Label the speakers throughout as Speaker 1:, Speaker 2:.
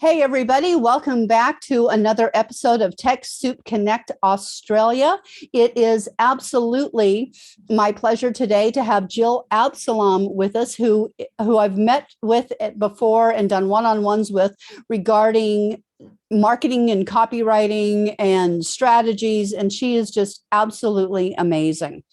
Speaker 1: Hey, everybody, welcome back to another episode of TechSoup Connect Australia. It is absolutely my pleasure today to have Jill Absolom with us, who I've met with before and done one-on-ones with regarding marketing and copywriting and strategies, and she is just absolutely amazing.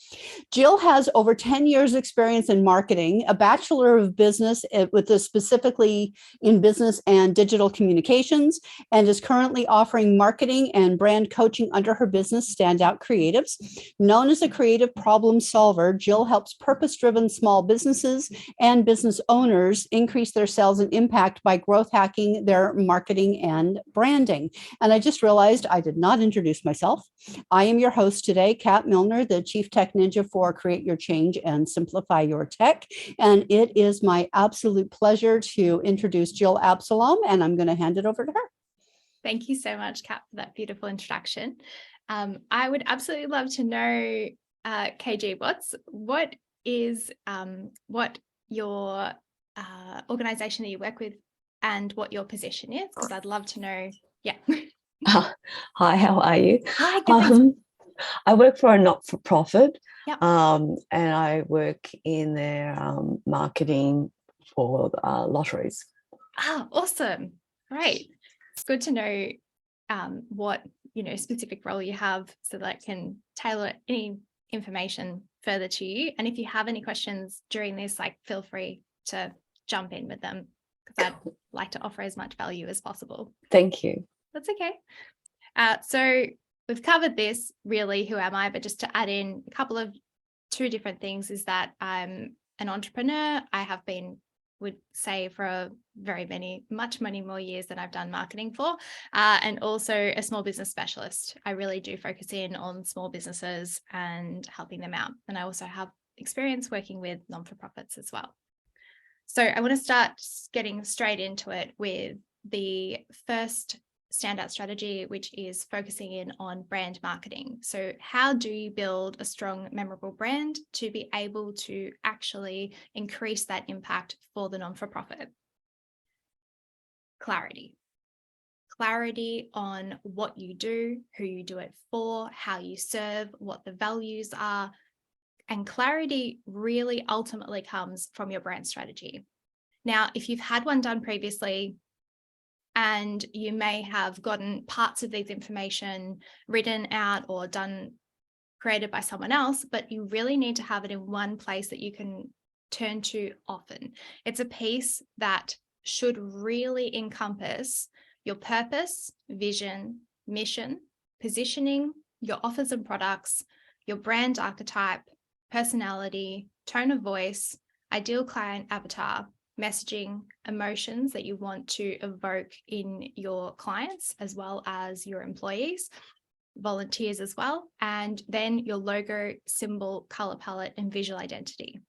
Speaker 1: Jill has over 10 years experience in marketing, a Bachelor of Business with a specifically in business and digital communications, and is currently offering marketing and brand coaching under her business, Standout Creatives. Known as a creative problem solver, Jill helps purpose-driven small businesses and business owners increase their sales and impact by growth hacking their marketing and branding. And I just realized I did not introduce myself. I am your host today, Kat Milner, the Chief Tech Ninja for Create Your Change and Simplify Your Tech. And it is my absolute pleasure to introduce Jill Absolom, and I'm going to hand it over to her.
Speaker 2: Thank you so much, Kat, for that beautiful introduction. I would absolutely love to know, KG, what your organization that you work with and what your position is, because I'd love to know. Yeah.
Speaker 3: Hi, how are you?
Speaker 2: Hi, good, thanks.
Speaker 3: I work for a not-for-profit,
Speaker 2: Yep.
Speaker 3: and I work in their marketing for lotteries.
Speaker 2: Ah, awesome. Great. It's good to know what specific role you have so that I can tailor any information further to you. And if you have any questions during this, feel free to jump in with them, because I'd like to offer as much value as possible.
Speaker 3: Thank you.
Speaker 2: That's okay. So we've covered this, really, who am I? But just to add in two different things is that I'm an entrepreneur. I have been, would say, for much many more years than I've done marketing for, and also a small business specialist. I really do focus in on small businesses and helping them out. And I also have experience working with non-for-profits as well. So I want to start getting straight into it with the first standout strategy, which is focusing in on brand marketing. So how do you build a strong, memorable brand to be able to actually increase that impact for the non-for-profit? Clarity on what you do, who you do it for, how you serve, what the values are. And clarity really ultimately comes from your brand strategy. Now, if you've had one done previously, and you may have gotten parts of these information written out or created by someone else, but you really need to have it in one place that you can turn to often. It's a piece that should really encompass your purpose, vision, mission, positioning, your offers and products, your brand archetype, personality, tone of voice, ideal client avatar, messaging, emotions that you want to evoke in your clients as well as your employees, volunteers as well, and then your logo, symbol, color palette, and visual identity.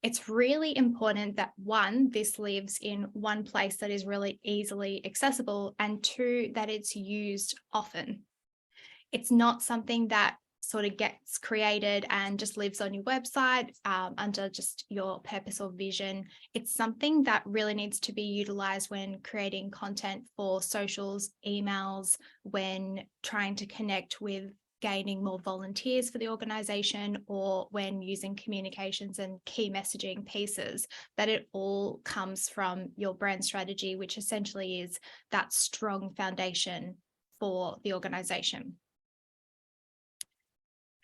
Speaker 2: It's really important that one, this lives in one place that is really easily accessible, and two, that it's used often. It's not something that sort of gets created and just lives on your website under just your purpose or vision. It's something that really needs to be utilized when creating content for socials, emails, when trying to connect with gaining more volunteers for the organization, or when using communications and key messaging pieces, that it all comes from your brand strategy, which essentially is that strong foundation for the organization.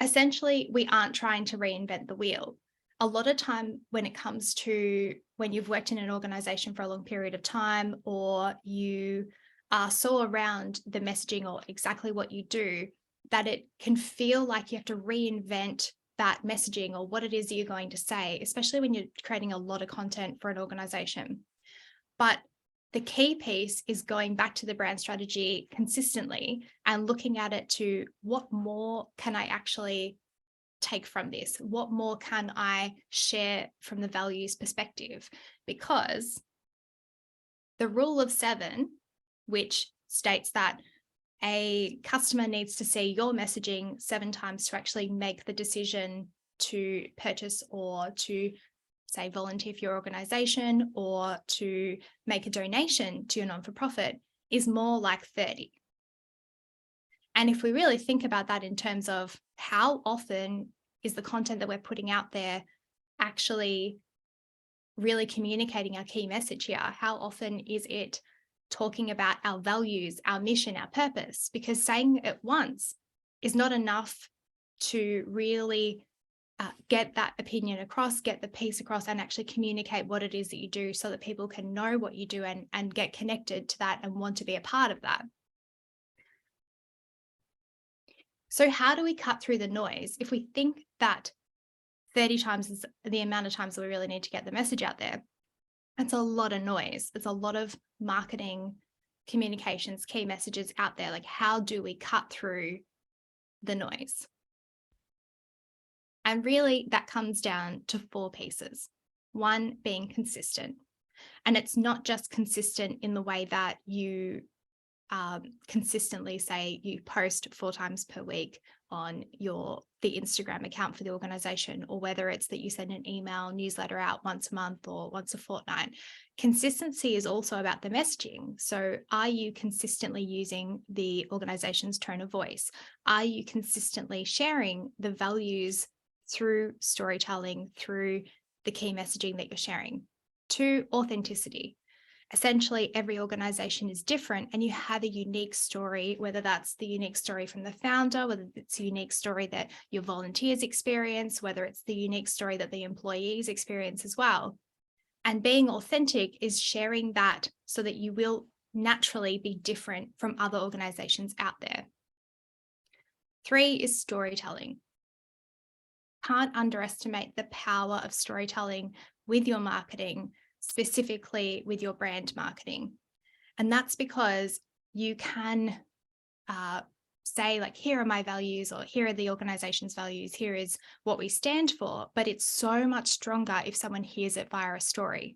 Speaker 2: Essentially, we aren't trying to reinvent the wheel. A lot of time when it comes to when you've worked in an organization for a long period of time, or you are so around the messaging or exactly what you do, that it can feel like you have to reinvent that messaging or what it is that you're going to say, especially when you're creating a lot of content for an organization. But the key piece is going back to the brand strategy consistently and looking at it to what more can I actually take from this? What more can I share from the values perspective? Because the rule of 7, which states that a customer needs to see your messaging 7 times to actually make the decision to purchase or to say, volunteer for your organization or to make a donation to your non-for-profit is more like 30. And if we really think about that in terms of how often is the content that we're putting out there actually really communicating our key message here, how often is it talking about our values, our mission, our purpose? Because saying it once is not enough to really get that opinion across, get the piece across, and actually communicate what it is that you do so that people can know what you do and get connected to that and want to be a part of that. So how do we cut through the noise? If we think that 30 times is the amount of times that we really need to get the message out there, it's a lot of noise. It's a lot of marketing, communications, key messages out there. Like, how do we cut through the noise? And really, that comes down to 4 pieces. One being consistent. And it's not just consistent in the way that you consistently say you post 4 times per week on the Instagram account for the organization, or whether it's that you send an email newsletter out once a month or once a fortnight. Consistency is also about the messaging. So are you consistently using the organization's tone of voice? Are you consistently sharing the values through storytelling, through the key messaging that you're sharing? 2, authenticity. Essentially, every organization is different and you have a unique story, whether that's the unique story from the founder, whether it's a unique story that your volunteers experience, whether it's the unique story that the employees experience as well. And being authentic is sharing that so that you will naturally be different from other organizations out there. 3 is storytelling. Can't underestimate the power of storytelling with your marketing, specifically with your brand marketing. And that's because you can say, like, here are my values, or here are the organization's values, here is what we stand for, but it's so much stronger if someone hears it via a story.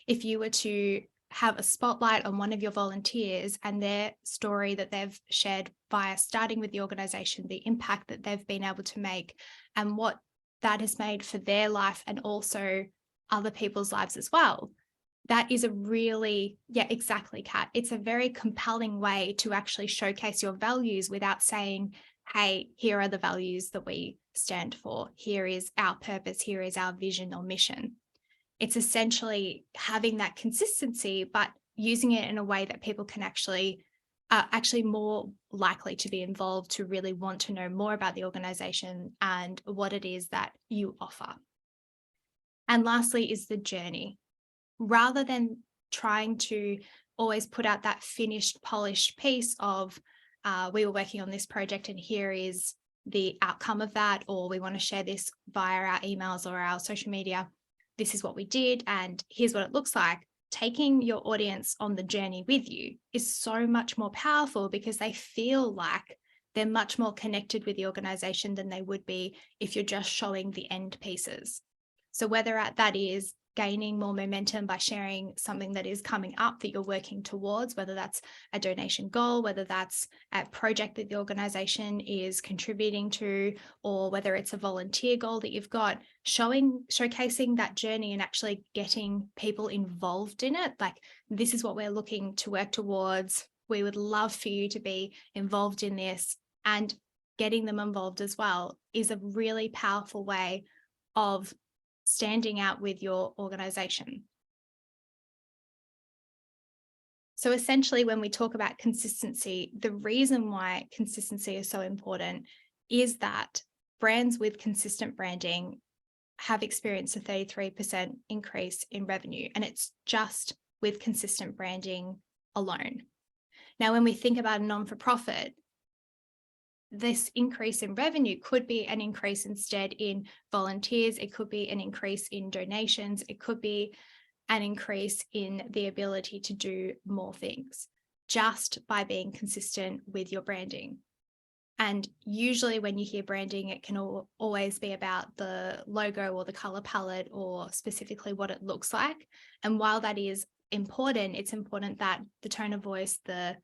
Speaker 2: If you were to have a spotlight on one of your volunteers and their story that they've shared via starting with the organization, the impact that they've been able to make and what that has made for their life and also other people's lives as well. That is a really, exactly, Kat. It's a very compelling way to actually showcase your values without saying, hey, here are the values that we stand for. Here is our purpose. Here is our vision or mission. It's essentially having that consistency, but using it in a way that people can actually more likely to be involved, to really want to know more about the organization and what it is that you offer. And lastly is the journey. Rather than trying to always put out that finished, polished piece of, we were working on this project and here is the outcome of that, or we want to share this via our emails or our social media. This is what we did and here's what it looks like. Taking your audience on the journey with you is so much more powerful because they feel like they're much more connected with the organization than they would be if you're just showing the end pieces. So whether that is gaining more momentum by sharing something that is coming up that you're working towards, whether that's a donation goal, whether that's a project that the organization is contributing to, or whether it's a volunteer goal that you've got, showcasing that journey and actually getting people involved in it. Like, this is what we're looking to work towards. We would love for you to be involved in this, and getting them involved as well is a really powerful way of standing out with your organization. So essentially, when we talk about consistency, the reason why consistency is so important is that brands with consistent branding have experienced a 33% increase in revenue, and it's just with consistent branding alone. Now, when we think about a non-for-profit, this increase in revenue could be an increase instead in volunteers. It could be an increase in donations. It could be an increase in the ability to do more things just by being consistent with your branding. And usually when you hear branding, it can always be about the logo or the color palette or specifically what it looks like. And while that is important, it's important that the tone of voice, the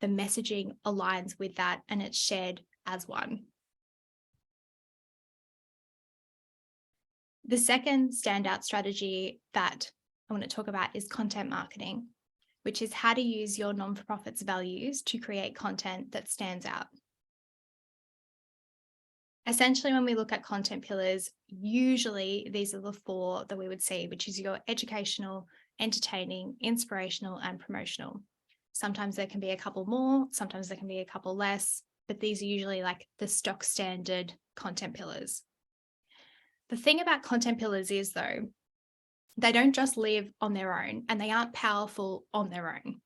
Speaker 2: messaging aligns with that and it's shared as one. The second standout strategy that I want to talk about is content marketing, which is how to use your non-for-profit's values to create content that stands out. Essentially, when we look at content pillars, usually these are the four that we would see, which is your educational, entertaining, inspirational, and promotional. Sometimes there can be a couple more, sometimes there can be a couple less, but these are usually like the stock standard content pillars. The thing about content pillars is, though, they don't just live on their own and they aren't powerful on their own.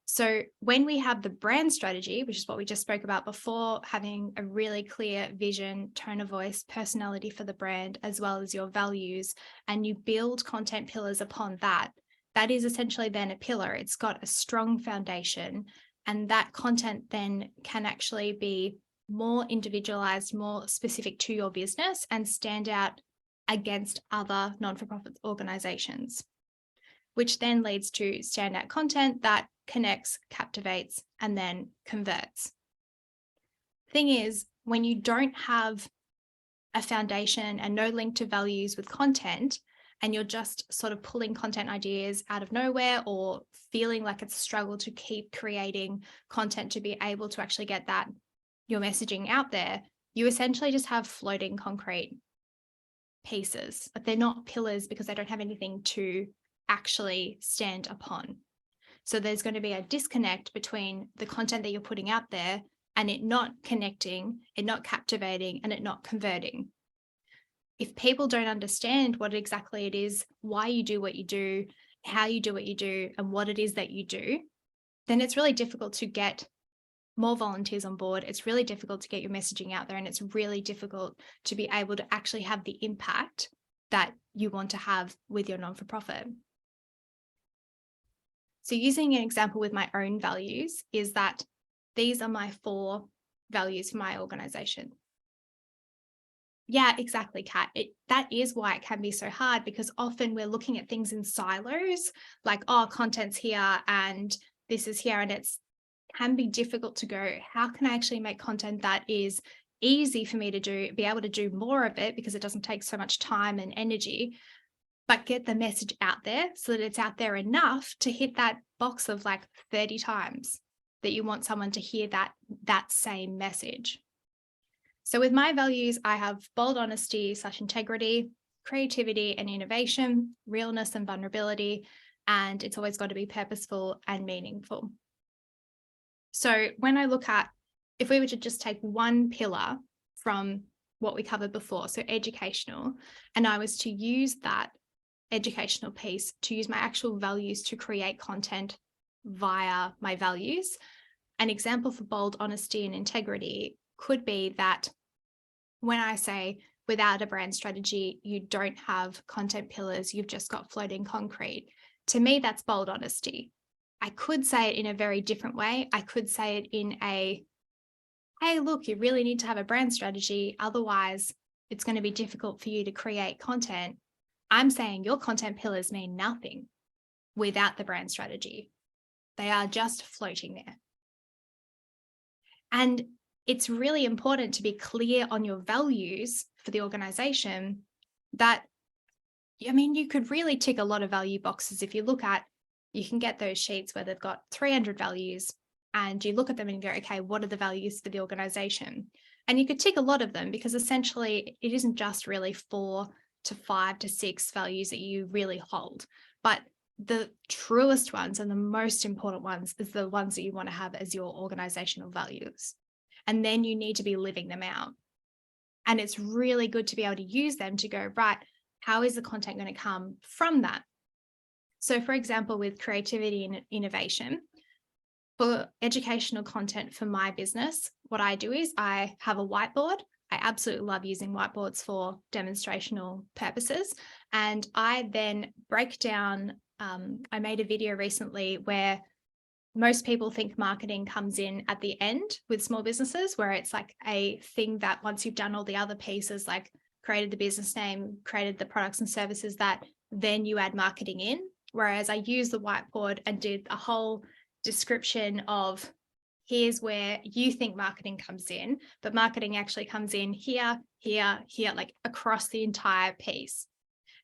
Speaker 2: So when we have the brand strategy, which is what we just spoke about before, having a really clear vision, tone of voice, personality for the brand, as well as your values, and you build content pillars upon that, that is essentially then a pillar. It's got a strong foundation, and that content then can actually be more individualized, more specific to your business, and stand out against other non-for-profit organizations, which then leads to standout content that connects, captivates, and then converts. Thing is, when you don't have a foundation and no link to values with content, and you're just sort of pulling content ideas out of nowhere or feeling like it's a struggle to keep creating content to be able to actually get that, your messaging out there, you essentially just have floating concrete pieces, but they're not pillars because they don't have anything to actually stand upon. So there's going to be a disconnect between the content that you're putting out there and it not connecting, it not captivating, and it not converting. If people don't understand what exactly it is, why you do what you do, how you do what you do, and what it is that you do, then it's really difficult to get more volunteers on board. It's really difficult to get your messaging out there, and it's really difficult to be able to actually have the impact that you want to have with your non-for-profit. So using an example with my own values is that these are my 4 values for my organization. Yeah, exactly, Kat. That is why it can be so hard, because often we're looking at things in silos, like, oh, content's here and this is here, and it's can be difficult to go, how can I actually make content that is easy for me to do, be able to do more of it because it doesn't take so much time and energy, but get the message out there so that it's out there enough to hit that box of like 30 times that you want someone to hear that same message. So with my values, I have bold honesty / integrity, creativity and innovation, realness and vulnerability, and it's always got to be purposeful and meaningful. So when I look at, if we were to just take one pillar from what we covered before, so educational, and I was to use that educational piece to use my actual values to create content via my values, an example for bold honesty and integrity could be that when I say without a brand strategy, you don't have content pillars, you've just got floating concrete. To me, that's bold honesty. I could say it in a very different way. I could say it in a, hey, look, you really need to have a brand strategy. Otherwise, it's going to be difficult for you to create content. I'm saying your content pillars mean nothing without the brand strategy. They are just floating there. And it's really important to be clear on your values for the organization that, I mean, you could really tick a lot of value boxes. If you look at, you can get those sheets where they've got 300 values and you look at them and go, okay, what are the values for the organization? And you could tick a lot of them because essentially it isn't just really 4 to 5 to 6 values that you really hold, but the truest ones and the most important ones is the ones that you want to have as your organizational values. And then you need to be living them out. And it's really good to be able to use them to go, right, how is the content going to come from that? So for example, with creativity and innovation, for educational content for my business, what I do is I have a whiteboard. I absolutely love using whiteboards for demonstrational purposes. And I then break down, I made a video recently where most people think marketing comes in at the end with small businesses, where it's like a thing that once you've done all the other pieces, like created the business name, created the products and services, that then you add marketing in. Whereas I used the whiteboard and did a whole description of here's where you think marketing comes in, but marketing actually comes in here, here, here, like across the entire piece.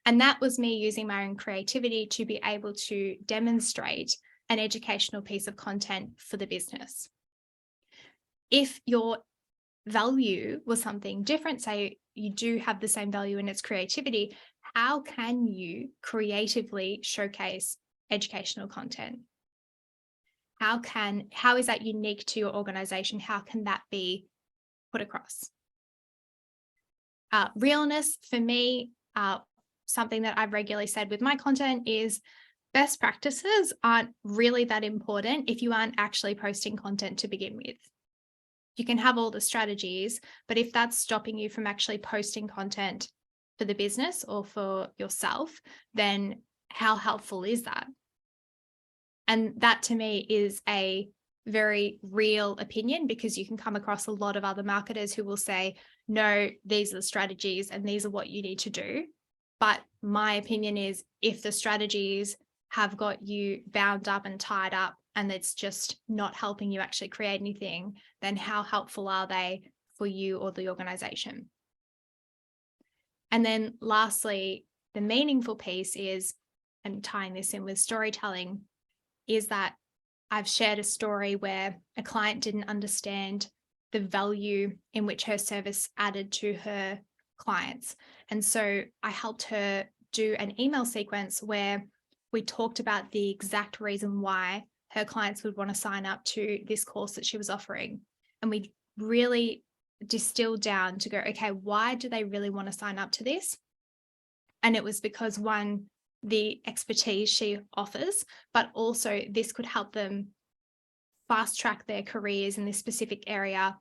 Speaker 2: And that was me using my own creativity to be able to demonstrate an educational piece of content for the business. If your value was something different, say you do have the same value in its creativity, how can you creatively showcase educational content? How is that unique to your organization? How can that be put across? Realness for me, something that I've regularly said with my content is best practices aren't really that important if you aren't actually posting content to begin with. You can have all the strategies, but if that's stopping you from actually posting content for the business or for yourself, then how helpful is that? And that to me is a very real opinion, because you can come across a lot of other marketers who will say, no, these are the strategies and these are what you need to do. But my opinion is, if the strategies have got you bound up and tied up and it's just not helping you actually create anything, then how helpful are they for you or the organization? And then lastly, the meaningful piece is, and tying this in with storytelling, is that I've shared a story where a client didn't understand the value in which her service added to her clients. And so I helped her do an email sequence where we talked about the exact reason why her clients would want to sign up to this course that she was offering. And we really distilled down to go, okay, why do they really want to sign up to this? And it was because, one, the expertise she offers, but also this could help them fast track their careers in this specific area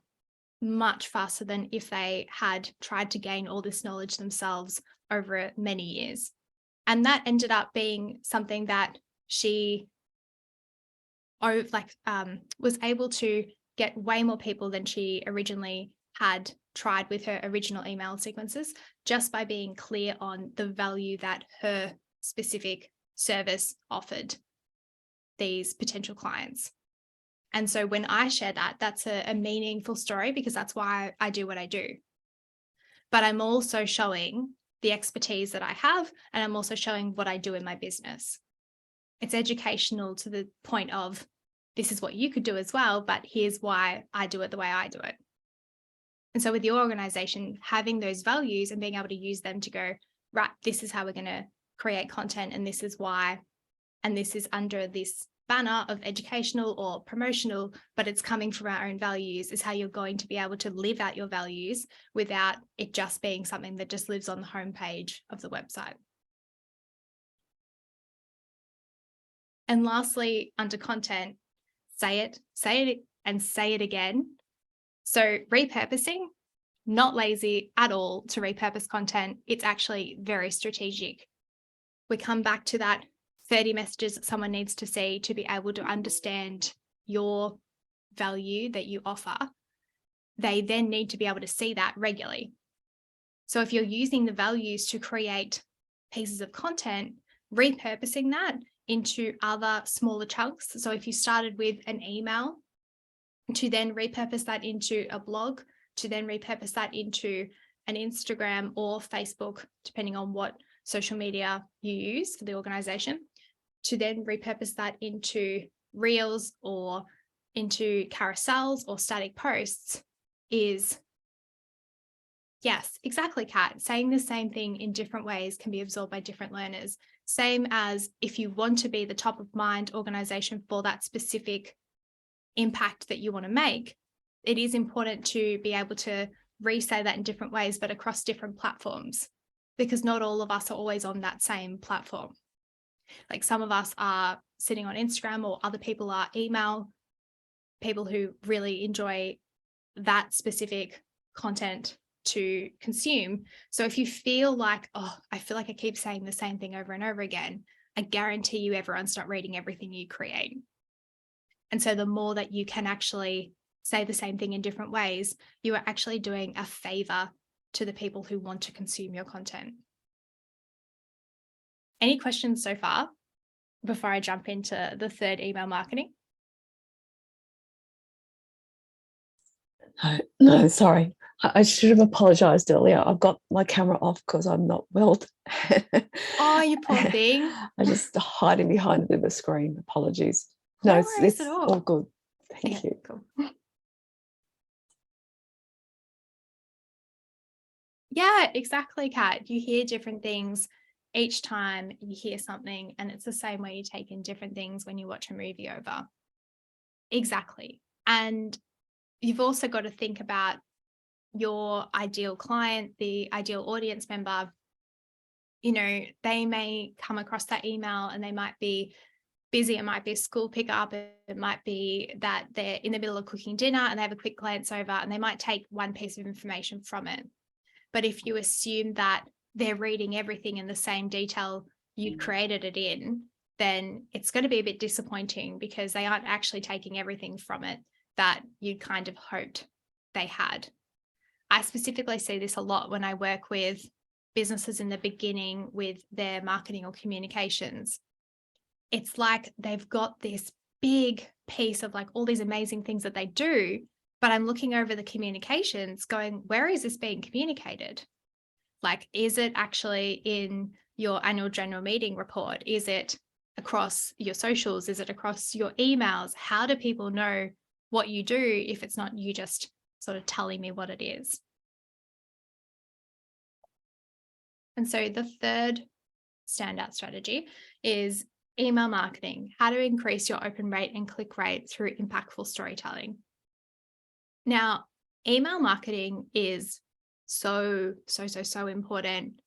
Speaker 2: much faster than if they had tried to gain all this knowledge themselves over many years. And that ended up being something that she was able to get way more people than she originally had tried with her original email sequences, just by being clear on the value that her specific service offered these potential clients. And so when I share that, that's a meaningful story, because that's why I do what I do. But I'm also showing the expertise that I have, and I'm also showing what I do in my business. It's educational to the point of, this is what you could do as well, but here's why I do it the way I do it. And so with your organization, having those values and being able to use them to go, right, this is how we're going to create content, and this is why, and this is under this banner of educational or promotional, but it's coming from our own values, is how you're going to be able to live out your values without it just being something that just lives on the homepage of the website. And lastly, under content, say it, and say it again. So repurposing, not lazy at all to repurpose content. It's actually very strategic. We come back to that 30 messages that someone needs to see to be able to understand your value that you offer. They then need to be able to see that regularly. So if you're using the values to create pieces of content, repurposing that into other smaller chunks. So if you started with an email, to then repurpose that into a blog, to then repurpose that into an Instagram or Facebook, depending on what social media you use for the organization, to then repurpose that into reels or into carousels or static posts, is, yes, exactly, Kat. Saying the same thing in different ways can be absorbed by different learners. Same as if you want to be the top of mind organization for that specific impact that you want to make, it is important to be able to re-say that in different ways, but across different platforms, because not all of us are always on that same platform. Like some of us are sitting on Instagram, or other people are email people who really enjoy that specific content to consume. So if you feel like, oh, I feel like I keep saying the same thing over and over again, I guarantee you everyone's not reading everything you create. And so the more that you can actually say the same thing in different ways, you are actually doing a favor to the people who want to consume your content. Any questions so far before I jump into the third, email marketing?
Speaker 3: No, sorry. I should have apologized earlier. I've got my camera off because I'm not well.
Speaker 2: Oh, you poor thing.
Speaker 3: I just hiding behind the screen. Apologies.
Speaker 2: No
Speaker 3: No,
Speaker 2: worries
Speaker 3: it's
Speaker 2: at all.
Speaker 3: all good. Thank
Speaker 2: Okay,
Speaker 3: you.
Speaker 2: cool. Yeah, exactly, Kat. You hear different things each time you hear something, and it's the same way you take in different things when you watch a movie over. Exactly. And you've also got to think about your ideal client, the ideal audience member. They may come across that email and they might be busy. It might be a school pickup. It might be that they're in the middle of cooking dinner and they have a quick glance over and they might take one piece of information from it. But if you assume that they're reading everything in the same detail you created it in, then it's going to be a bit disappointing because they aren't actually taking everything from it that you kind of hoped they had. I specifically see this a lot when I work with businesses in the beginning with their marketing or communications. It's like they've got this big piece of like all these amazing things that they do, but I'm looking over the communications going, where is this being communicated? Like, is it actually in your annual general meeting report? Is it across your socials? Is it across your emails? How do people know what you do if it's not you just sort of telling me what it is? And so the third standout strategy is email marketing, how to increase your open rate and click rate through impactful storytelling. Now, email marketing is so important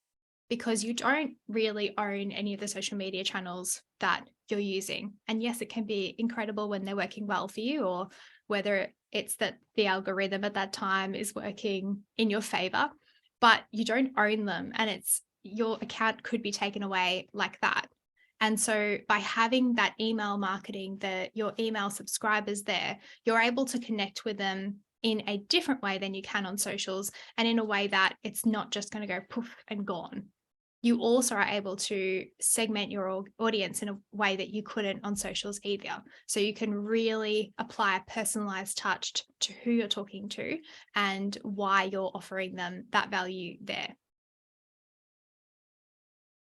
Speaker 2: because you don't really own any of the social media channels that you're using. And yes, it can be incredible when they're working well for you, or whether it's that the algorithm at that time is working in your favor, but you don't own them and your account could be taken away like that. And so by having that email marketing, your email subscribers there, you're able to connect with them in a different way than you can on socials, and in a way that it's not just going to go poof and gone. You also are able to segment your audience in a way that you couldn't on socials either. So you can really apply a personalized touch to who you're talking to and why you're offering them that value there.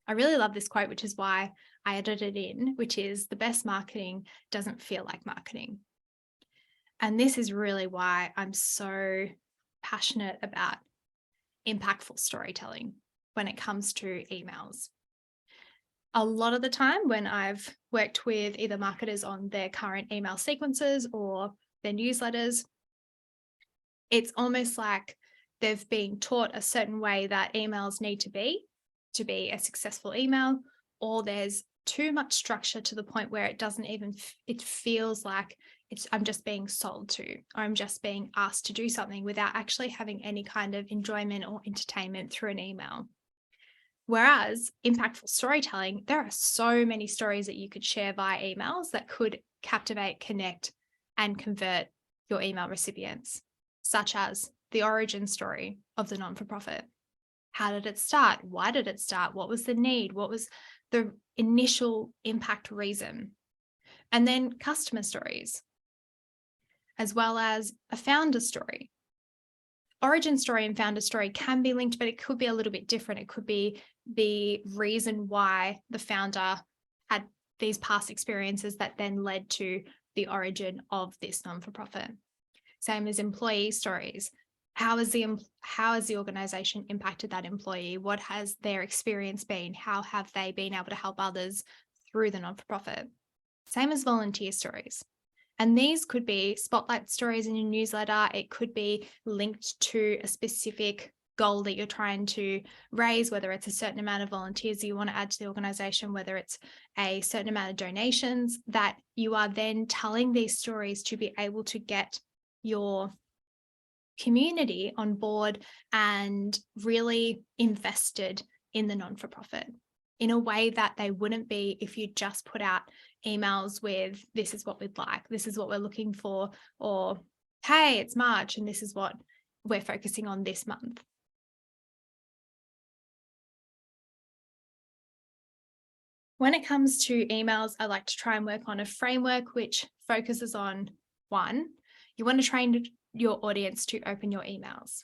Speaker 2: I really love this quote, which is why I added it in, which is the best marketing doesn't feel like marketing. And this is really why I'm so passionate about impactful storytelling when it comes to emails. A lot of the time when I've worked with either marketers on their current email sequences or their newsletters, it's almost like they've been taught a certain way that emails need to be a successful email, or there's too much structure to the point where it feels like I'm just being sold to, or I'm just being asked to do something without actually having any kind of enjoyment or entertainment through an email. Whereas impactful storytelling, there are so many stories that you could share via emails that could captivate, connect, and convert your email recipients, such as the origin story of the non-for-profit. How did it start? Why did it start? What was the need? What was the initial impact reason? And then customer stories, as well as a founder story. Origin story and founder story can be linked, but it could be a little bit different. It could be the reason why the founder had these past experiences that then led to the origin of this non-for-profit. Same as employee stories. How has the organization impacted that employee? What has their experience been? How have they been able to help others through the non-for-profit? Same as volunteer stories. And these could be spotlight stories in your newsletter. It could be linked to a specific goal that you're trying to raise, whether it's a certain amount of volunteers you want to add to the organization, whether it's a certain amount of donations, that you are then telling these stories to be able to get your community on board and really invested in the non-for-profit in a way that they wouldn't be if you just put out emails with, this is what we'd like, this is what we're looking for, or hey, it's March and this is what we're focusing on this month. When it comes to emails, I like to try and work on a framework which focuses on, one, You want to train your audience to open your emails.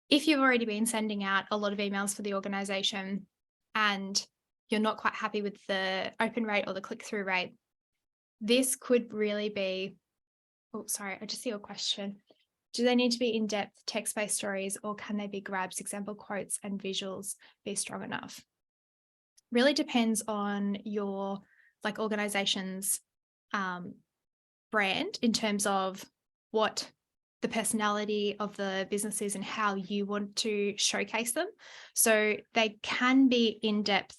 Speaker 2: If you've already been sending out a lot of emails for the organization and you're not quite happy with the open rate or the click-through rate, this could really be, oh, sorry, I just see your question. Do they need to be in-depth text-based stories, or can they be grabs, example quotes, and visuals be strong enough? Really depends on your organization's brand in terms of what the personality of the business is and how you want to showcase them. So they can be in-depth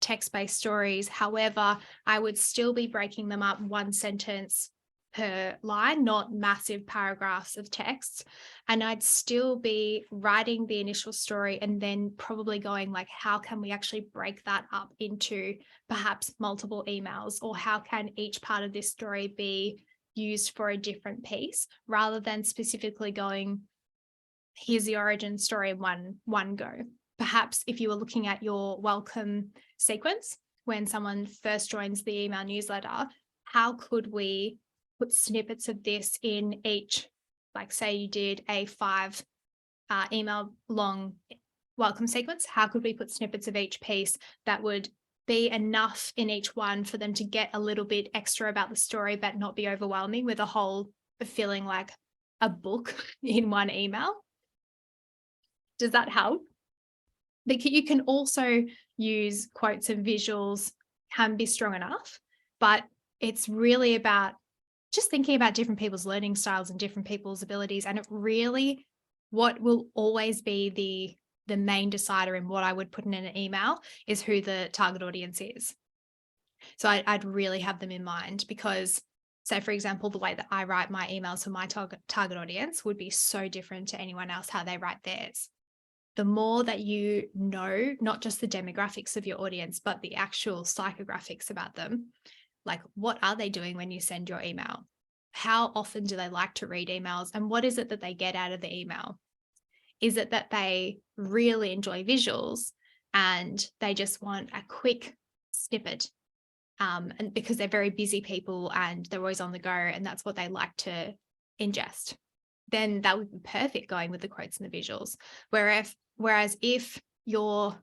Speaker 2: text-based stories. However, I would still be breaking them up one sentence per line, not massive paragraphs of text. And I'd still be writing the initial story and then probably going how can we actually break that up into perhaps multiple emails, or how can each part of this story be used for a different piece, rather than specifically going, here's the origin story in one go. Perhaps if you were looking at your welcome sequence when someone first joins the email newsletter, how could we put snippets of this in each, say you did a 5 email long welcome sequence, how could we put snippets of each piece that would be enough in each one for them to get a little bit extra about the story, but not be overwhelming with a whole feeling like a book in one email? Does that help? You can also use quotes and visuals, can be strong enough, but it's really about just thinking about different people's learning styles and different people's abilities. And it really, what will always be the main decider in what I would put in an email is who the target audience is. So I'd really have them in mind, because say, for example, the way that I write my emails for my target audience would be so different to anyone else how they write theirs. The more that you know, not just the demographics of your audience, but the actual psychographics about them, what are they doing when you send your email? How often do they like to read emails? And what is it that they get out of the email? Is it that they really enjoy visuals and they just want a quick snippet? And because they're very busy people and they're always on the go and that's what they like to ingest, then that would be perfect going with the quotes and the visuals. Whereas if your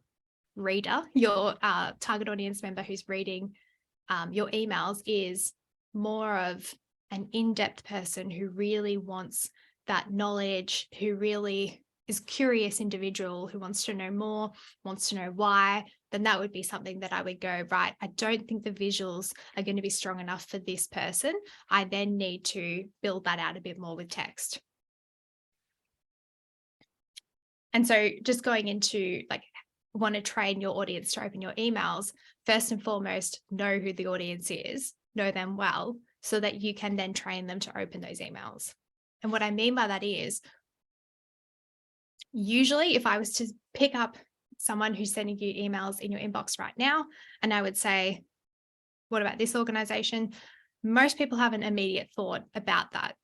Speaker 2: reader, your target audience member who's reading your emails is more of an in-depth person who really wants that knowledge, who really is curious individual, who wants to know more, wants to know why, then that would be something that I would go, right, I don't think the visuals are going to be strong enough for this person. I then need to build that out a bit more with text. And so just going into want to train your audience to open your emails, first and foremost, know who the audience is, know them well, so that you can then train them to open those emails. And what I mean by that is, usually if I was to pick up someone who's sending you emails in your inbox right now, and I would say, what about this organization? Most people have an immediate thought about that,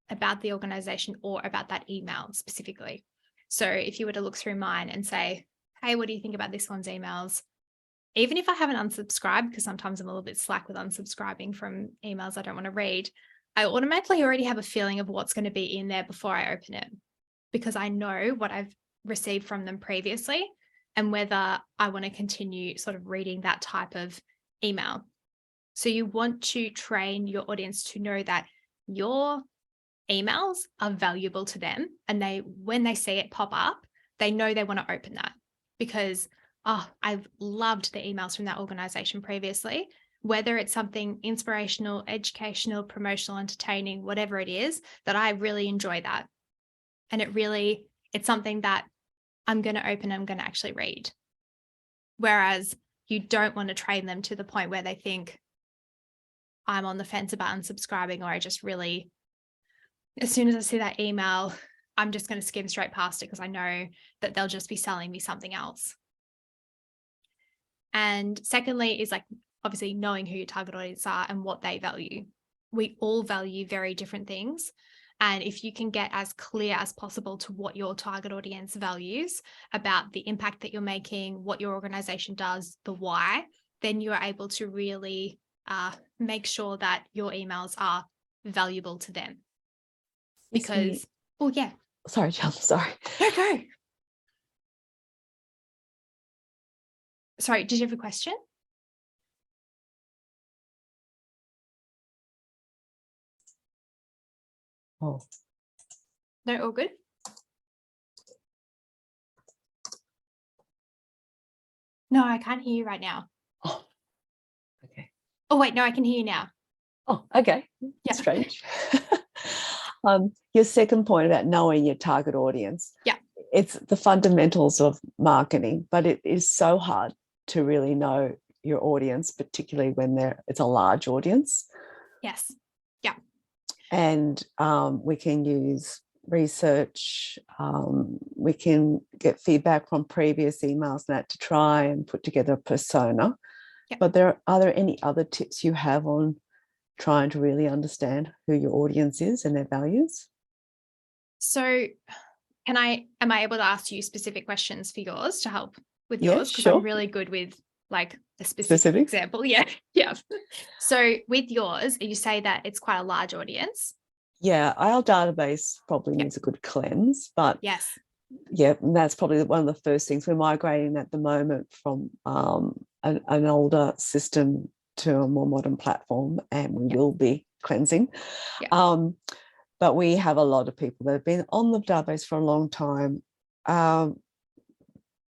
Speaker 2: about the organization or about that email specifically. So if you were to look through mine and say, hey, what do you think about this one's emails? Even if I haven't unsubscribed, because sometimes I'm a little bit slack with unsubscribing from emails I don't want to read, I automatically already have a feeling of what's going to be in there before I open it, because I know what I've received from them previously and whether I want to continue sort of reading that type of email. So you want to train your audience to know that your emails are valuable to them, and when they see it pop up, they know they want to open that because, I've loved the emails from that organization previously, whether it's something inspirational, educational, promotional, entertaining, whatever it is, that I really enjoy that. And it's something that I'm going to open, I'm going to actually read. Whereas you don't want to train them to the point where they think, I'm on the fence about unsubscribing, or I just really, as soon as I see that email, I'm just going to skim straight past it because I know that they'll just be selling me something else. And secondly is obviously knowing who your target audience are and what they value. We all value very different things. And if you can get as clear as possible to what your target audience values about the impact that you're making, what your organization does, the why, then you're able to really make sure that your emails are valuable to them.
Speaker 3: Excuse me.
Speaker 2: Because, oh yeah,
Speaker 3: Sorry, Jill, sorry.
Speaker 2: go. Sorry, did you have a question?
Speaker 3: Oh,
Speaker 2: No, all good. No, I can't hear you right now.
Speaker 3: oh, okay.
Speaker 2: Oh, wait, no, I can hear you now.
Speaker 3: Oh, okay.
Speaker 2: Yeah.
Speaker 3: Strange. Your second point about knowing your target audience.
Speaker 2: Yeah.
Speaker 3: It's the fundamentals of marketing, but it is so hard to really know your audience, particularly when it's a large audience.
Speaker 2: Yes. Yeah.
Speaker 3: And we can use research. We can get feedback from previous emails and that to try and put together a persona.
Speaker 2: Yep.
Speaker 3: But are there any other tips you have on trying to really understand who your audience is and their values?
Speaker 2: So am I able to ask you specific questions for yours to help with
Speaker 3: Yeah,
Speaker 2: yours? Because
Speaker 3: sure.
Speaker 2: I'm really good with like a specific
Speaker 3: Specifics?
Speaker 2: example. Yeah. Yeah. So with yours, you say that it's quite a large audience.
Speaker 3: Yeah, our database probably
Speaker 2: Yep.
Speaker 3: needs a good cleanse, but
Speaker 2: Yes.
Speaker 3: yeah, and that's probably one of the first things. We're migrating at the moment from an older system to a more modern platform, and we
Speaker 2: Yep.
Speaker 3: will be cleansing.
Speaker 2: Yep.
Speaker 3: But we have a lot of people that have been on the database for a long time.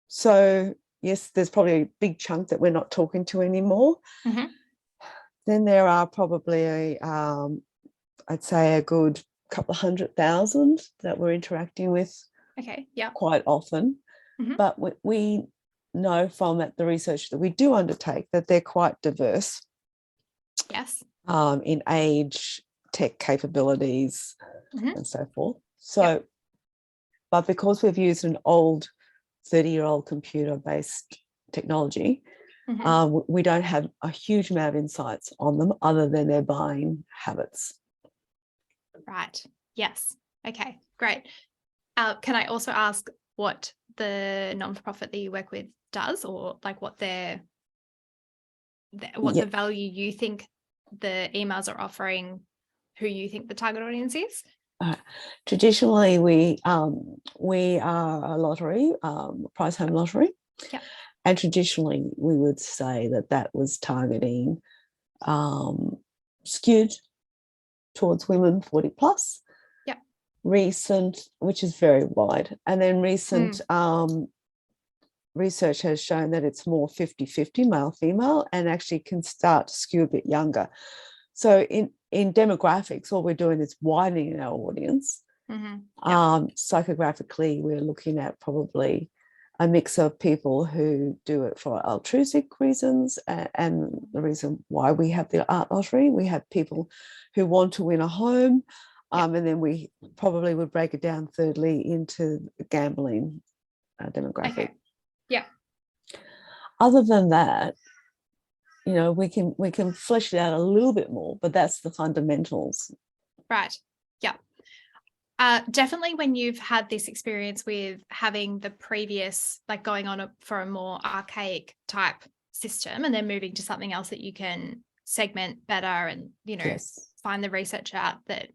Speaker 3: So yes, there's probably a big chunk that we're not talking to anymore.
Speaker 2: Mm-hmm.
Speaker 3: Then there are probably, I'd say, a good couple of 100,000 that we're interacting with.
Speaker 2: Okay. Yeah.
Speaker 3: Quite often.
Speaker 2: Mm-hmm.
Speaker 3: But we know from the research that we do undertake that they're quite diverse.
Speaker 2: Yes.
Speaker 3: In age, tech capabilities,
Speaker 2: Mm-hmm.
Speaker 3: and so forth. So, but because we've used an old 30-year-old computer-based technology,
Speaker 2: Mm-hmm.
Speaker 3: we don't have a huge amount of insights on them other than their buying habits.
Speaker 2: Right. Yes. Okay. Great. Can I also ask what the non-for-profit that you work with does, or like what the value you think the emails are offering, who you think the target audience is?
Speaker 3: Traditionally, we are a lottery, prize home lottery.
Speaker 2: Yeah.
Speaker 3: And traditionally, we would say that was targeting skewed towards women 40 plus.
Speaker 2: Yeah.
Speaker 3: Recent, which is very wide. And then recent research has shown that it's more 50-50 male-female, and actually can start to skew a bit younger. So in demographics, all we're doing is widening our audience.
Speaker 2: Mm-hmm. Yeah.
Speaker 3: Psychographically, we're looking at probably a mix of people who do it for altruistic reasons, and the reason why we have the art lottery. We have people who want to win a home, and then we probably would break it down thirdly into the gambling demographic.
Speaker 2: Okay. Yeah.
Speaker 3: Other than that, we can flesh it out a little bit more, but that's the fundamentals.
Speaker 2: Right. Yeah. Definitely when you've had this experience with having the previous, like going on for a more archaic type system and then moving to something else that you can segment better and,
Speaker 3: Yes.
Speaker 2: find the research out, that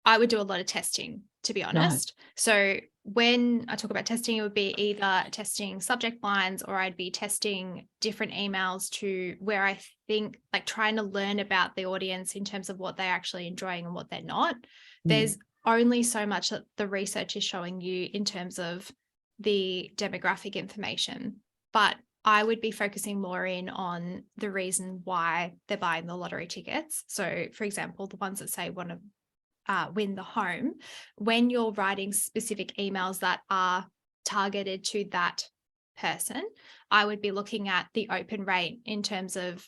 Speaker 2: I would do a lot of testing, to be honest. Right. So when I talk about testing, it would be either testing subject lines, or I'd be testing different emails to where I think, like trying to learn about the audience in terms of what they're actually enjoying and what they're not. There's only so much that the research is showing you in terms of the demographic information, but I would be focusing more in on the reason why they're buying the lottery tickets. So for example, the ones that say want to win the home, when you're writing specific emails that are targeted to that person, I would be looking at the open rate in terms of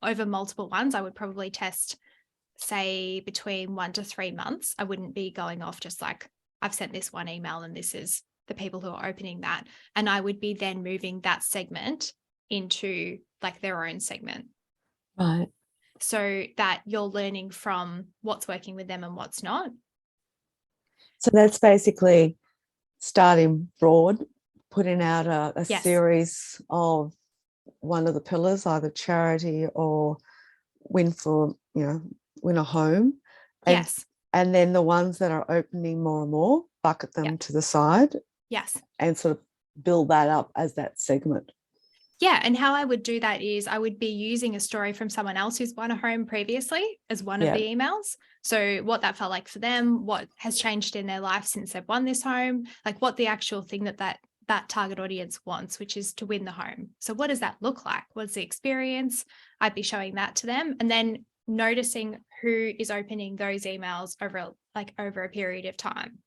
Speaker 2: over multiple ones. I would probably test, say, between 1 to 3 months. I wouldn't be going off just like, I've sent this one email and this is the people who are opening that. And I would be then moving that segment into like their own segment.
Speaker 3: Right.
Speaker 2: So that you're learning from what's working with them and what's not.
Speaker 3: So that's basically starting broad, putting out a series of one of the pillars, either charity or win a home, And,
Speaker 2: Yes.
Speaker 3: and then the ones that are opening more and more, bucket them to the side
Speaker 2: Yes.
Speaker 3: and sort of build that up as that segment.
Speaker 2: Yeah. And how I would do that is I would be using a story from someone else who's won a home previously as one of the emails. So what that felt like for them, what has changed in their life since they've won this home, like what the actual thing that target audience wants, which is to win the home. So what does that look like? What's the experience? I'd be showing that to them, and then noticing who is opening those emails over a period of time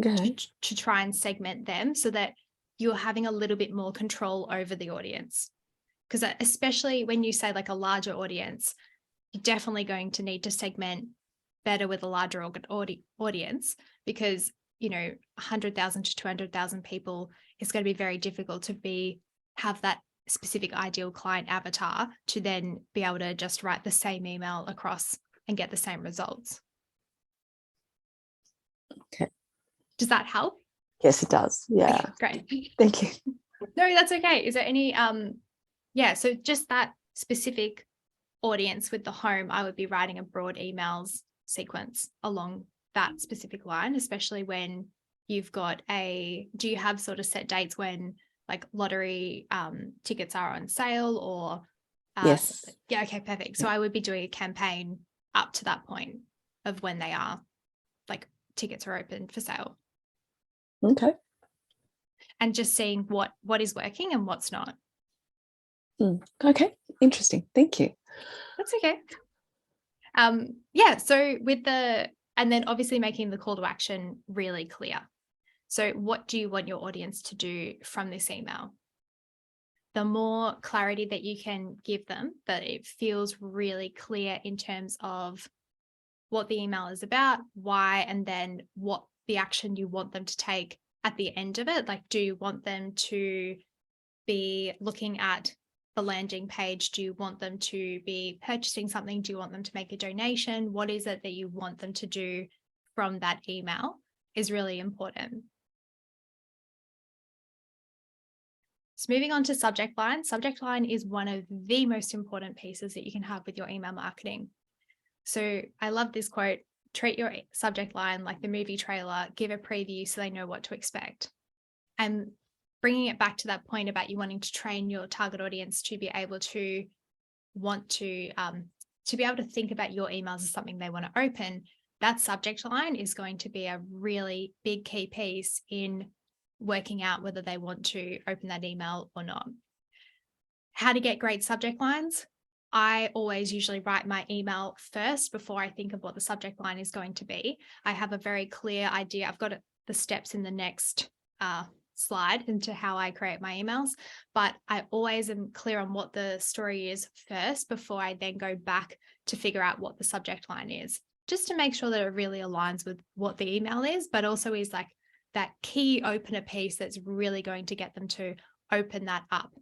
Speaker 2: to try and segment them so that you're having a little bit more control over the audience. Because especially when you say like a larger audience, you're definitely going to need to segment better with a larger audience, because 100,000 to 200,000 people is going to be very difficult to have that specific ideal client avatar to then be able to just write the same email across and get the same results.
Speaker 3: Okay.
Speaker 2: Does that help?
Speaker 3: Yes, it does. Yeah.
Speaker 2: Okay, great.
Speaker 3: Thank you.
Speaker 2: No, that's okay. Is there any so just that specific audience with the home, I would be writing a broad emails sequence along that specific line, especially when you've got do you have sort of set dates when like lottery tickets are on sale or
Speaker 3: yes.
Speaker 2: Yeah, okay, perfect. So I would be doing a campaign up to that point of when they are like tickets are open for sale.
Speaker 3: Okay.
Speaker 2: And just seeing what is working and what's not.
Speaker 3: Okay, interesting. Thank you.
Speaker 2: That's okay. So and then obviously making the call to action really clear. So what do you want your audience to do from this email? The more clarity that you can give them, that it feels really clear in terms of what the email is about, why, and then what the action you want them to take at the end of it. Like, do you want them to be looking at the landing page? Do you want them to be purchasing something? Do you want them to make a donation? What is it that you want them to do from that email is really important. So moving on to subject line. Subject line is one of the most important pieces that you can have with your email marketing. So I love this quote: treat your subject line like the movie trailer, give a preview so they know what to expect. And bringing it back to that point about you wanting to train your target audience to be able to be able to think about your emails as something they want to open, that subject line is going to be a really big key piece in working out whether they want to open that email or not. How to get great subject lines? I always usually write my email first before I think of what the subject line is going to be. I have a very clear idea. I've got the steps in the next slide into how I create my emails, but I always am clear on what the story is first before I then go back to figure out what the subject line is, just to make sure that it really aligns with what the email is, but also is like that key opener piece that's really going to get them to open that up.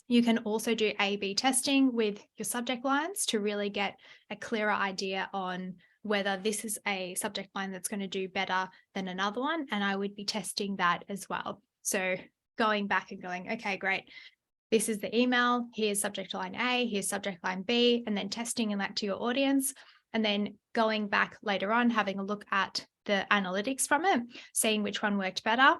Speaker 2: You can also do A/B testing with your subject lines to really get a clearer idea on whether this is a subject line that's going to do better than another one. And I would be testing that as well. So going back and going, okay, great. This is the email. Here's subject line A, here's subject line B, and then testing that to your audience. And then going back later on, having a look at the analytics from it, seeing which one worked better,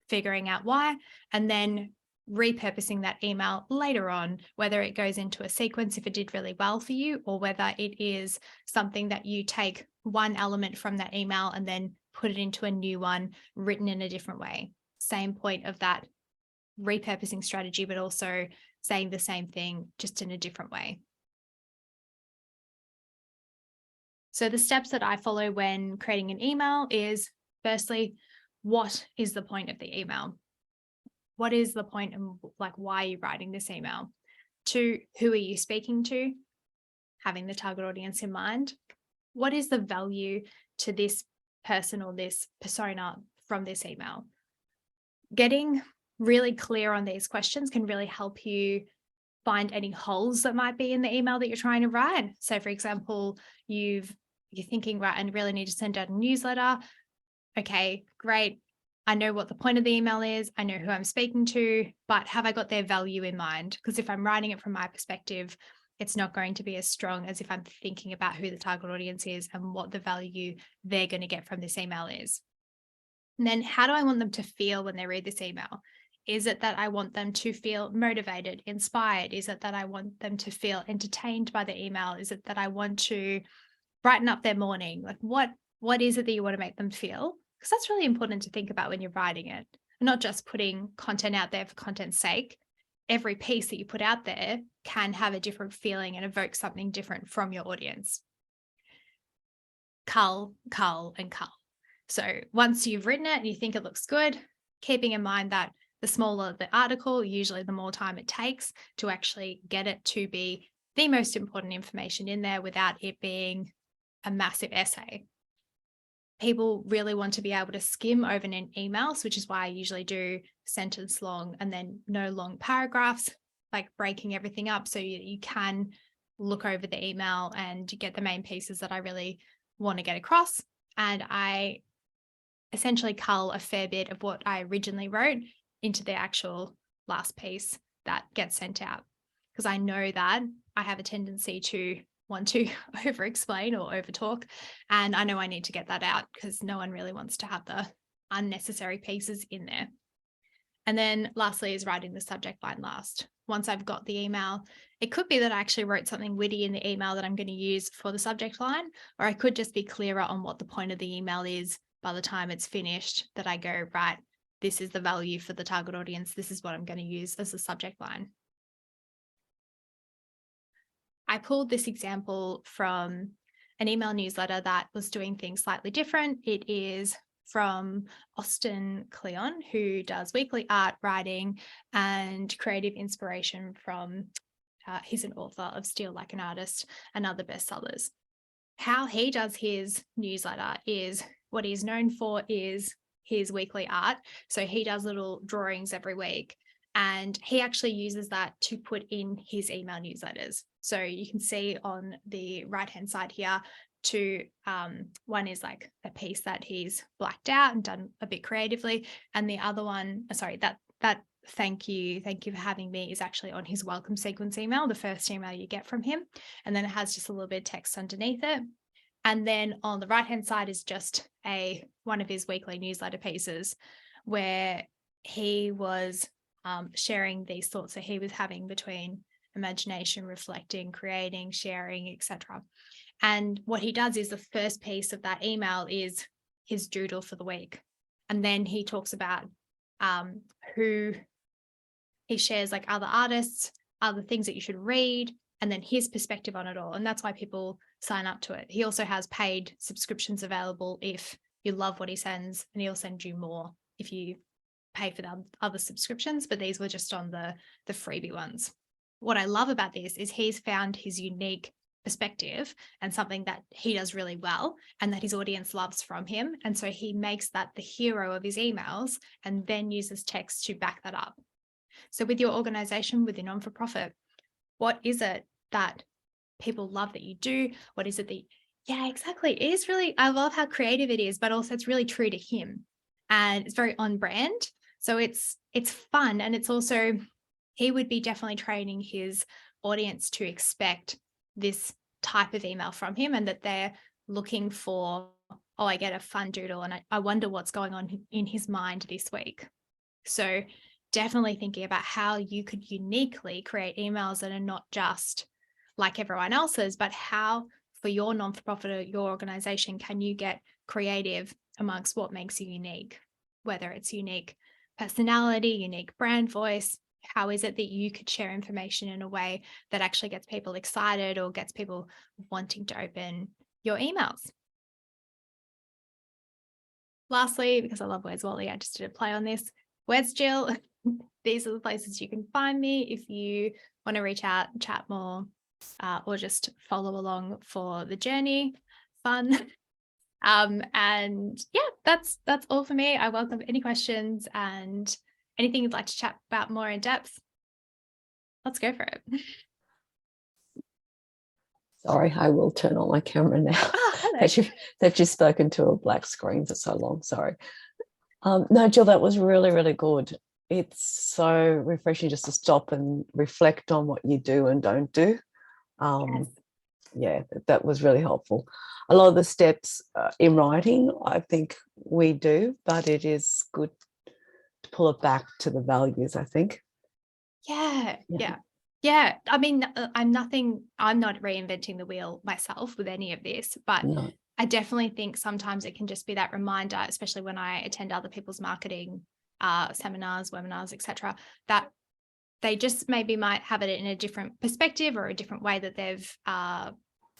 Speaker 2: figuring out why, and then repurposing that email later on, whether it goes into a sequence if it did really well for you, or whether it is something that you take one element from that email and then put it into a new one written in a different way. Same point of that repurposing strategy, but also saying the same thing just in a different way. So the steps that I follow when creating an email is, firstly, what is the point of the email? What is the point and like why are you writing this email? 2, who are you speaking to? Having the target audience in mind. What is the value to this person or this persona from this email? Getting really clear on these questions can really help you find any holes that might be in the email that you're trying to write. So for example, you're thinking, right, I really need to send out a newsletter. Okay, great. I know what the point of the email is. I know who I'm speaking to, but have I got their value in mind? Because if I'm writing it from my perspective, it's not going to be as strong as if I'm thinking about who the target audience is and what the value they're going to get from this email is. And then how do I want them to feel when they read this email? Is it that I want them to feel motivated, inspired? Is it that I want them to feel entertained by the email? Is it that I want to brighten up their morning? Like what is it that you want to make them feel? Because that's really important to think about when you're writing it, and not just putting content out there for content's sake. Every piece that you put out there can have a different feeling and evoke something different from your audience. Cull, cull, and cull. So once you've written it and you think it looks good, keeping in mind that the smaller the article, usually the more time it takes to actually get it to be the most important information in there without it being a massive essay. People really want to be able to skim over an email, which is why I usually do sentence long and then no long paragraphs, like breaking everything up so you can look over the email and get the main pieces that I really want to get across. And I essentially cull a fair bit of what I originally wrote into the actual last piece that gets sent out, because I know that I have a tendency to want to over explain or over talk, and I know I need to get that out because no one really wants to have the unnecessary pieces in there. And then lastly is writing the subject line last. Once I've got the email, it could be that I actually wrote something witty in the email that I'm going to use for the subject line, or I could just be clearer on what the point of the email is by the time it's finished, that I go, right, this is the value for the target audience. This is what I'm going to use as the subject line. I pulled this example from an email newsletter that was doing things slightly different. It is from Austin Kleon, who does weekly art, writing, and creative inspiration from, he's an author of Steal Like an Artist and other bestsellers. How he does his newsletter is, what he's known for is his weekly art. So he does little drawings every week, and he actually uses that to put in his email newsletters. So you can see on the right-hand side here, one is like a piece that he's blacked out and done a bit creatively. And the other one, that thank you for having me is actually on his welcome sequence email, the first email you get from him. And then it has just a little bit of text underneath it. And then on the right-hand side is just one of his weekly newsletter pieces where he was sharing these thoughts that he was having between imagination, reflecting, creating, sharing, etc. And what he does is the first piece of that email is his doodle for the week. And then he talks about who he shares, like other artists, other things that you should read, and then his perspective on it all. And that's why people sign up to it. He also has paid subscriptions available if you love what he sends, and he'll send you more if you pay for the other subscriptions, but these were just on the freebie ones. What I love about this is he's found his unique perspective and something that he does really well and that his audience loves from him. And so he makes that the hero of his emails and then uses text to back that up. So with your organization, with your non-for-profit, what is it that people love that you do? What is it that, yeah, exactly. It is really, I love how creative it is, but also it's really true to him and it's very on brand. So it's fun. And it's also, he would be definitely training his audience to expect this type of email from him, and that they're looking for, oh, I get a fun doodle and I wonder what's going on in his mind this week. So definitely thinking about how you could uniquely create emails that are not just like everyone else's, but how for your non-for-profit or your organization can you get creative amongst what makes you unique, whether it's unique personality, unique brand voice. How is it that you could share information in a way that actually gets people excited or gets people wanting to open your emails? Lastly, because I love Where's Wally, I just did a play on this. Where's Jill? These are the places you can find me if you want to reach out, chat more, or just follow along for the journey. Fun. And yeah, that's all for me. I welcome any questions and anything you'd like to chat about more in depth. Let's go for it.
Speaker 3: Sorry, I will turn on my camera now.
Speaker 2: Hello.
Speaker 3: that you've spoken to a black screen for so long. Sorry. No, Jill, that was really, really good. It's so refreshing just to stop and reflect on what you do and don't do. um, yeah, that was really helpful. A lot of the steps in writing, I think we do, but it is good to pull it back to the values, I think.
Speaker 2: Yeah. I mean, I'm not reinventing the wheel myself with any of this, but
Speaker 3: No.
Speaker 2: I definitely think sometimes it can just be that reminder, especially when I attend other people's marketing seminars, webinars, etc., that they just maybe might have it in a different perspective or a different way that they've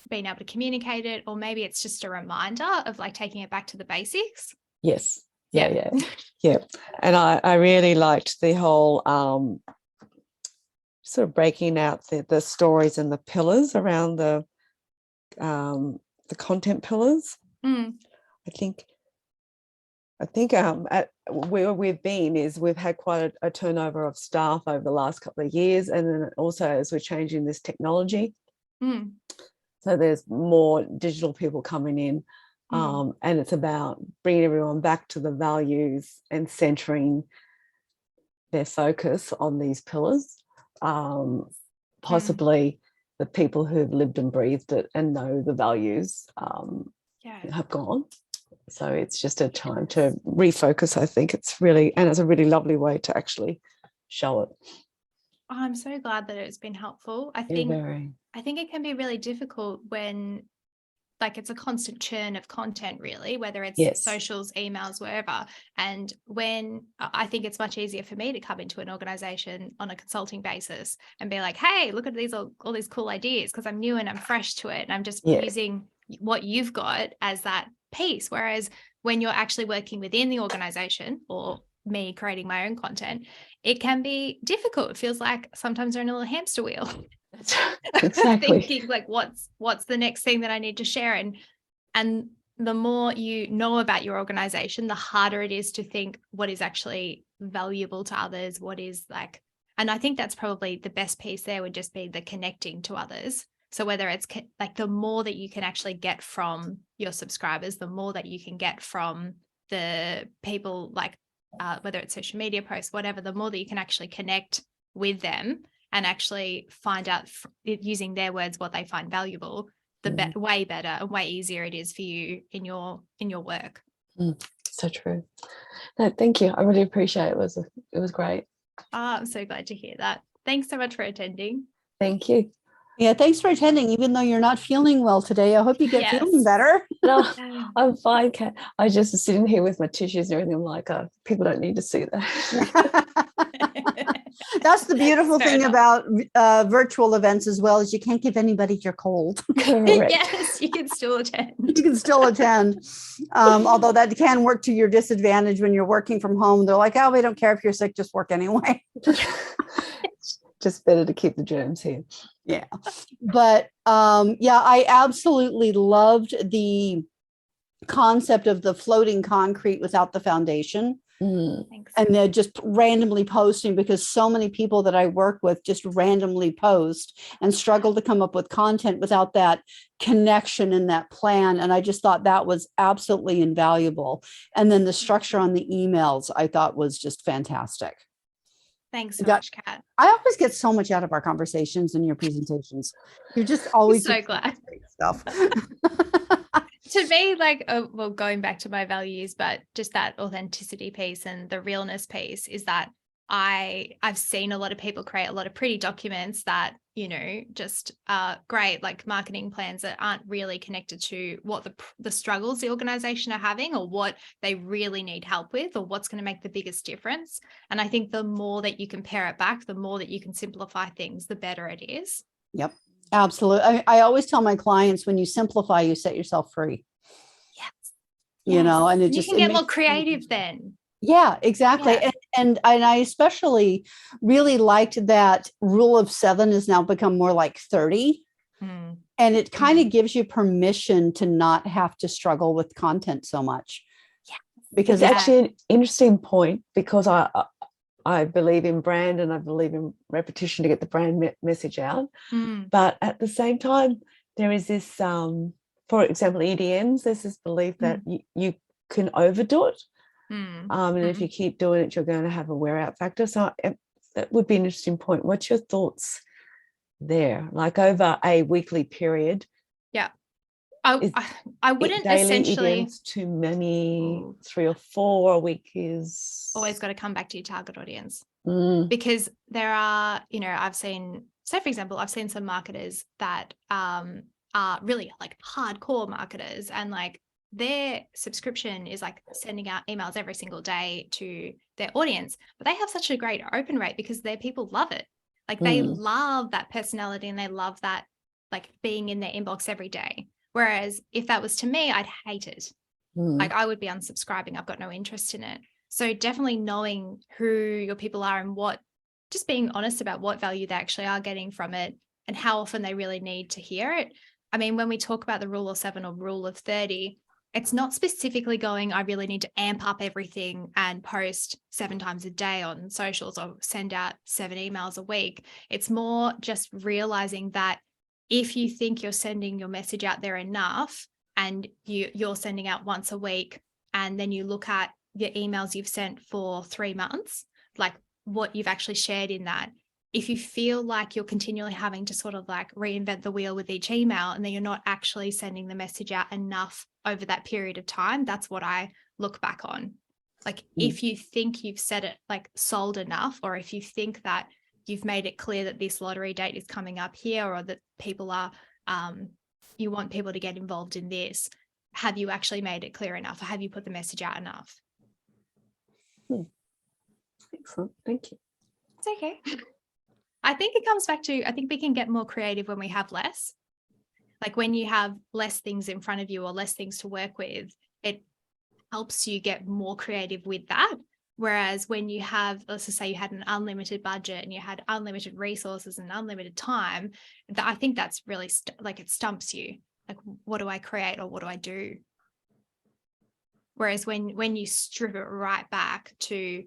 Speaker 2: been able to communicate it, or maybe it's just a reminder of like taking it back to the basics.
Speaker 3: Yes. Yeah. And I really liked the whole sort of breaking out the stories and the pillars around the content pillars. I think at where we've been is we've had quite a turnover of staff over the last couple of years, and then also as we're changing this technology, so there's more digital people coming in, and it's about bringing everyone back to the values and centering their focus on these pillars. Possibly the people who've lived and breathed it and know the values have gone. So it's just a time to refocus. I think it's a really lovely way to actually show it.
Speaker 2: Oh, I'm so glad that it's been helpful. I think it can be really difficult when like it's a constant churn of content, really, whether it's socials, emails, wherever. And when I think it's much easier for me to come into an organization on a consulting basis and be like, hey, look at all these cool ideas, because I'm new and I'm fresh to it. And I'm just using what you've got as that piece. Whereas when you're actually working within the organization, or me creating my own content, it can be difficult. It feels like sometimes they're in a little hamster wheel.
Speaker 3: Exactly.
Speaker 2: Thinking like what's the next thing that I need to share, and the more you know about your organization, the harder it is to think what is actually valuable to others, what is like, and I think that's probably the best piece there would just be the connecting to others. So whether it's like the more that you can actually get from your subscribers, the more that you can get from the people, like whether it's social media posts, whatever, the more that you can actually connect with them and actually find out using their words what they find valuable, way better and way easier it is for you in your work.
Speaker 3: So true. No, thank you. I really appreciate it. It was great.
Speaker 2: I'm so glad to hear that. Thanks so much for attending.
Speaker 3: Thank you.
Speaker 1: Yeah, thanks for attending, even though you're not feeling well today. I hope you get feeling better.
Speaker 3: No, I'm fine, Kat. I was just sitting here with my tissues and everything. I'm like, people don't need to see that.
Speaker 1: That's the beautiful thing about virtual events as well, is you can't give anybody your cold.
Speaker 3: Correct.
Speaker 2: Yes, you can still attend.
Speaker 1: You can still attend. Although that can work to your disadvantage when you're working from home. They're like, oh, we don't care if you're sick, just work anyway.
Speaker 3: Just better to keep the germs here.
Speaker 1: Yeah. But I absolutely loved the concept of the floating concrete without the foundation.
Speaker 2: Thanks.
Speaker 1: And they're just randomly posting, because so many people that I work with just randomly post and struggle to come up with content without that connection and that plan. And I just thought that was absolutely invaluable. And then the structure on the emails I thought was just fantastic.
Speaker 2: Thanks so much, Kat.
Speaker 1: I always get so much out of our conversations and your presentations. You're just always
Speaker 2: so glad.
Speaker 1: Stuff.
Speaker 2: To me, like, going back to my values, but just that authenticity piece and the realness piece is that I've seen a lot of people create a lot of pretty documents that, just great, like marketing plans that aren't really connected to what the struggles the organization are having, or what they really need help with, or what's going to make the biggest difference. And I think the more that you can pare it back, the more that you can simplify things, the better it is.
Speaker 1: Yep. Absolutely. I always tell my clients, when you simplify, you set yourself free.
Speaker 2: Yes.
Speaker 1: And
Speaker 2: you can get more creative then.
Speaker 1: Yeah, exactly.
Speaker 2: Yeah.
Speaker 1: And I especially really liked that rule of 7 has now become more like 30. And it kind of gives you permission to not have to struggle with content so much.
Speaker 2: Yeah.
Speaker 3: Because it's actually an interesting point, because I believe in brand and I believe in repetition to get the brand message out. But at the same time, there is this, for example, EDMs, there's this belief that you can overdo it. And if you keep doing it, you're going to have a wear out factor. So that would be an interesting point. What's your thoughts there, like over a weekly period.
Speaker 2: Yeah.
Speaker 3: Is
Speaker 2: I wouldn't
Speaker 3: daily
Speaker 2: essentially.
Speaker 3: events too many?
Speaker 2: Ooh.
Speaker 3: 3 or 4 a week is
Speaker 2: Always got to come back to your target audience.
Speaker 3: Mm,
Speaker 2: Because there are, I've seen, so for example, I've seen some marketers that are really like hardcore marketers, and like their subscription is like sending out emails every single day to their audience, but they have such a great open rate because their people love it. Like they love that personality and they love that like being in their inbox every day. Whereas if that was to me, I'd hate it. Like I would be unsubscribing. I've got no interest in it. So definitely knowing who your people are and just being honest about what value they actually are getting from it and how often they really need to hear it. I mean, when we talk about the rule of 7 or rule of 30, it's not specifically going, I really need to amp up everything and post 7 times a day on socials or send out 7 emails a week. It's more just realizing that if you think you're sending your message out there enough and you're sending out once a week, and then you look at the emails you've sent for 3 months, like what you've actually shared in that. If you feel like you're continually having to sort of like reinvent the wheel with each email and then you're not actually sending the message out enough over that period of time, that's what I look back on. Like if you think you've said it like sold enough, or if you think that you've made it clear that this lottery date is coming up here, or that people are, you want people to get involved in this, have you actually made it clear enough? Or have you put the message out enough?
Speaker 3: Excellent. Thank you.
Speaker 2: It's okay. I think it comes back to, I think we can get more creative when we have less. Like when you have less things in front of you or less things to work with, it helps you get more creative with that. Whereas when you have, let's just say you had an unlimited budget and you had unlimited resources and unlimited time, I think that's really like it stumps you. Like, what do I create or what do I do? Whereas when you strip it right back to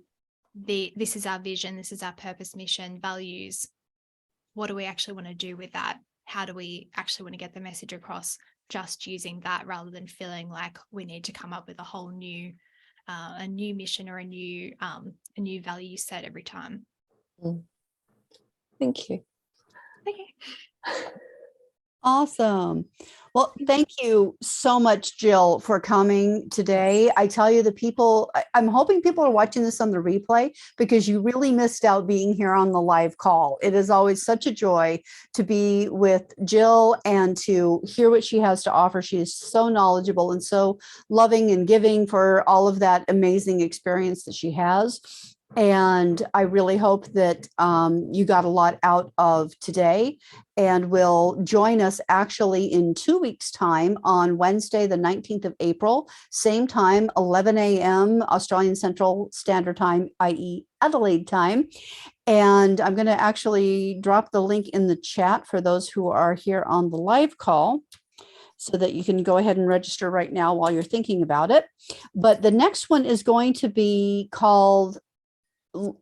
Speaker 2: this is our vision, this is our purpose, mission, values, what do we actually want to do with that? How do we actually want to get the message across just using that, rather than feeling like we need to come up with a whole new mission or a new value set every time.
Speaker 3: Thank you.
Speaker 2: Okay.
Speaker 1: Awesome. Well, thank you so much, Jill, for coming today. I tell you, I'm hoping people are watching this on the replay because you really missed out being here on the live call. It is always such a joy to be with Jill and to hear what she has to offer. She is so knowledgeable and so loving and giving for all of that amazing experience that she has. And I really hope that you got a lot out of today and will join us actually in 2 weeks' time on Wednesday, the 19th of April, same time, 11 a.m. Australian Central Standard Time, i.e. Adelaide time. And I'm going to actually drop the link in the chat for those who are here on the live call, so that you can go ahead and register right now while you're thinking about it. But the next one is going to be called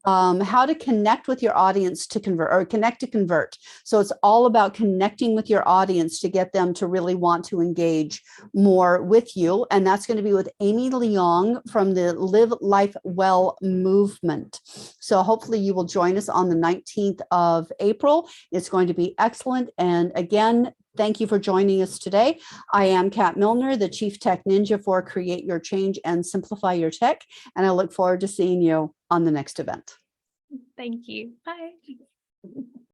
Speaker 1: how to connect with your audience to convert, or connect to convert. So it's all about connecting with your audience to get them to really want to engage more with you. And that's going to be with Amy Leong from the Live Life Well movement. So hopefully you will join us on the 19th of April. It's going to be excellent. And again, thank you for joining us today. I am Kat Milner, the Chief Tech Ninja for Create Your Change and Simplify Your Tech. And I look forward to seeing you on the next event.
Speaker 2: Thank you. Bye.